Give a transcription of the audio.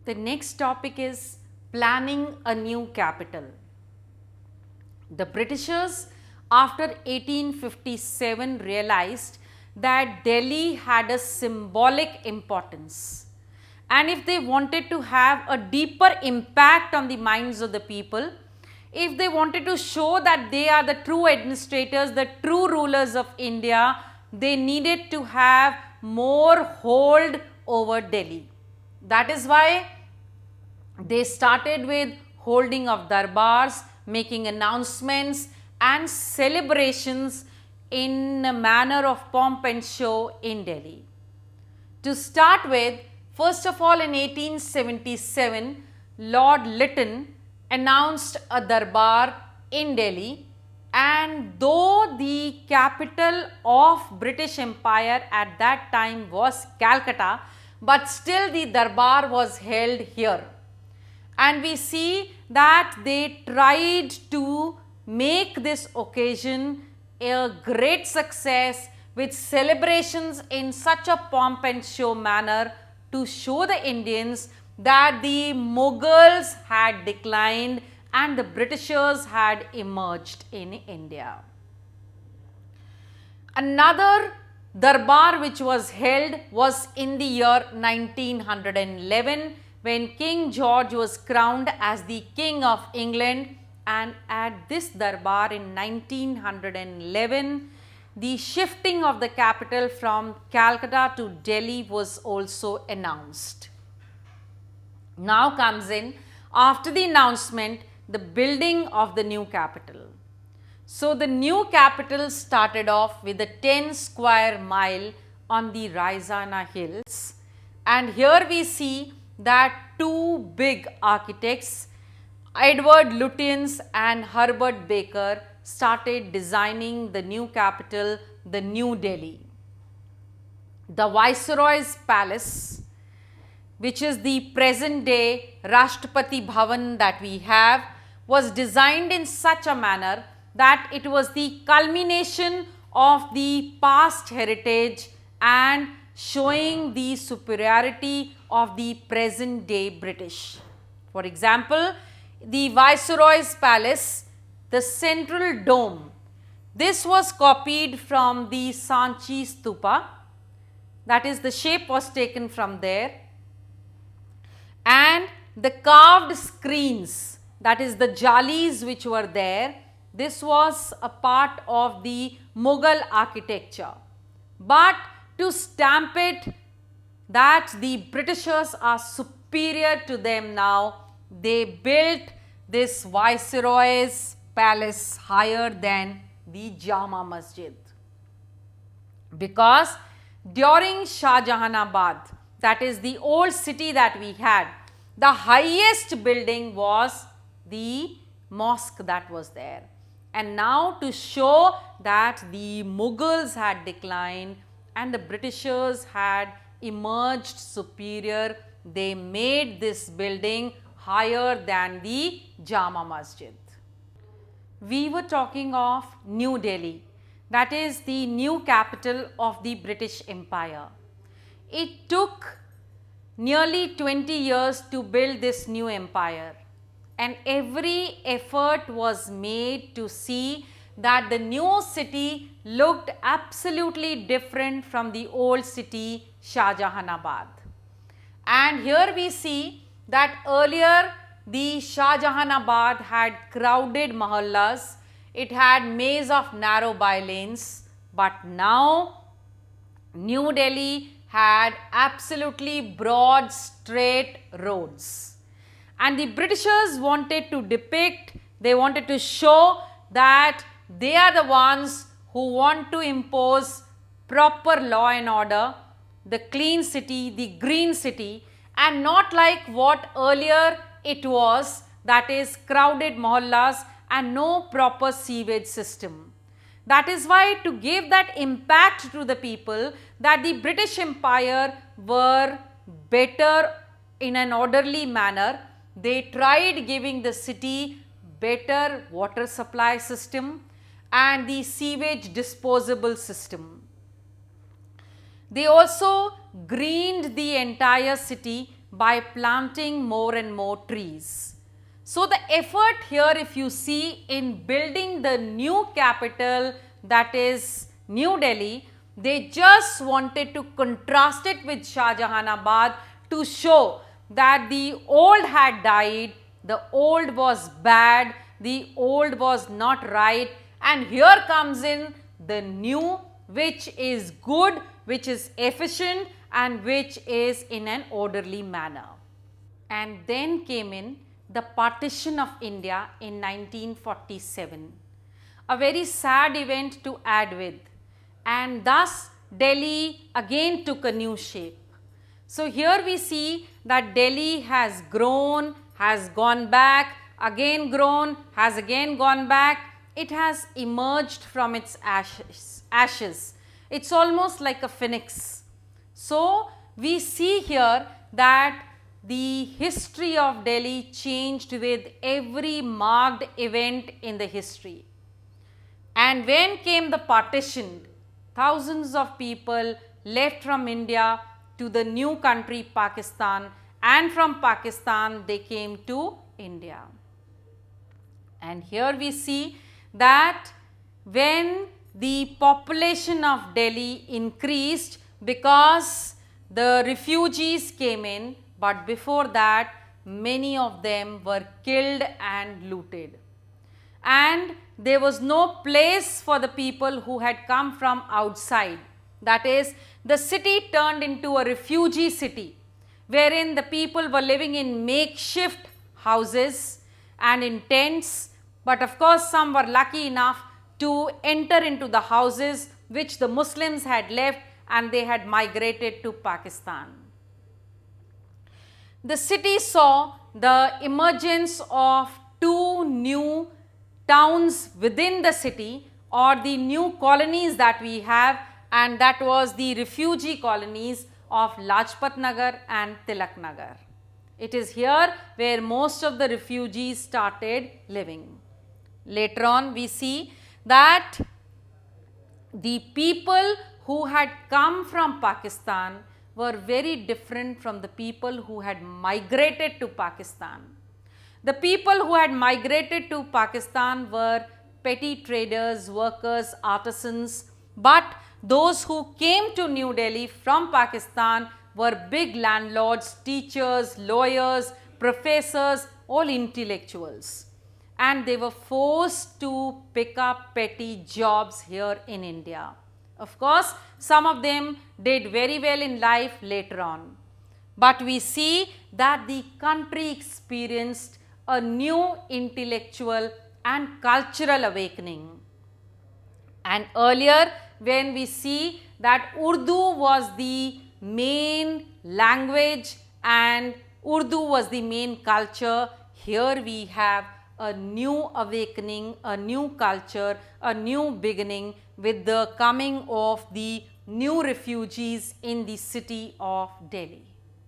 The next topic is planning a new capital. The Britishers after 1857 realized that Delhi had a symbolic importance, and if they wanted to have a deeper impact on the minds of the people, if they wanted to show that they are the true administrators, the true rulers of India, they needed to have more hold over Delhi. That is why they started with holding of darbars, making announcements and celebrations in a manner of pomp and show in Delhi. To start with, first of all in 1877, Lord Lytton announced a darbar in Delhi, and though the capital of British Empire at that time was Calcutta, but still the darbar was held here. And we see that they tried to make this occasion a great success with celebrations in such a pomp and show manner to show the Indians that the Mughals had declined and the Britishers had emerged in India. Another darbar which was held was in the year 1911, when King George was crowned as the King of England, and at this darbar in 1911, the shifting of the capital from Calcutta to Delhi was also announced. Now comes in, after the announcement, the building of the new capital. So the new capital started off with a 10 square mile on the Raizana hills, and here we see that two big architects, Edward Lutyens and Herbert Baker, started designing the new capital, the New Delhi. The Viceroy's Palace, which is the present day Rashtrapati Bhavan that we have, was designed in such a manner that it was the culmination of the past heritage and showing the superiority of the present day British. For example, the Viceroy's Palace, the central dome, this was copied from the Sanchi Stupa, that is, the shape was taken from there, and the carved screens, that is the jalis which were there, this was a part of the Mughal architecture. But to stamp it that the Britishers are superior to them now, they built this Viceroy's Palace higher than the Jama Masjid. Because during Shah Jahanabad, that is the old city that we had, the highest building was the mosque that was there. And now to show that the Mughals had declined and the Britishers had emerged superior, they made this building higher than the Jama Masjid. We were talking of New Delhi, that is the new capital of the British Empire. It took nearly 20 years to build this new empire, and every effort was made to see that the new city looked absolutely different from the old city Shah Jahanabad. And here we see that earlier the Shah Jahanabad had crowded mahallas, it had maze of narrow by-lanes, but now New Delhi had absolutely broad straight roads. And the Britishers wanted to depict, they wanted to show that they are the ones who want to impose proper law and order, the clean city, the green city, and not like what earlier it was, that is crowded mohallas and no proper sewage system. That is why, to give that impact to the people that the British Empire were better in an orderly manner, they tried giving the city better water supply system and the sewage disposable system. They also greened the entire city by planting more and more trees. So the effort here, if you see, in building the new capital, that is New Delhi, they just wanted to contrast it with Shahjahanabad to show that the old had died, the old was bad, the old was not right, and here comes in the new, which is good, which is efficient, and which is in an orderly manner. And then came in the partition of India in 1947, a very sad event to add with, and thus Delhi again took a new shape. So here we see that Delhi has grown, has gone back, again grown, has again gone back. It has emerged from its ashes. It's almost like a phoenix. So we see here that the history of Delhi changed with every marked event in the history. And when came the partition, thousands of people left from India to the new country Pakistan, and from Pakistan they came to India. And here we see that when the population of Delhi increased because the refugees came in, but before that many of them were killed and looted. And there was no place for the people who had come from outside. That is, the city turned into a refugee city, wherein the people were living in makeshift houses and in tents, but of course some were lucky enough to enter into the houses which the Muslims had left, and they had migrated to Pakistan. The city saw the emergence of two new towns within the city, or the new colonies that we have, and that was the refugee colonies of Lajpat Nagar and Tilak Nagar. It is here where most of the refugees started living. Later on we see that the people who had come from Pakistan were very different from the people who had migrated to Pakistan. The people who had migrated to Pakistan were petty traders, workers, artisans, but those who came to New Delhi from Pakistan were big landlords, teachers, lawyers, professors, all intellectuals. And they were forced to pick up petty jobs here in India. Of course, some of them did very well in life later on. But we see that the country experienced a new intellectual and cultural awakening. And earlier, when we see that Urdu was the main language and Urdu was the main culture, here we have a new awakening, a new culture, a new beginning with the coming of the new refugees in the city of Delhi.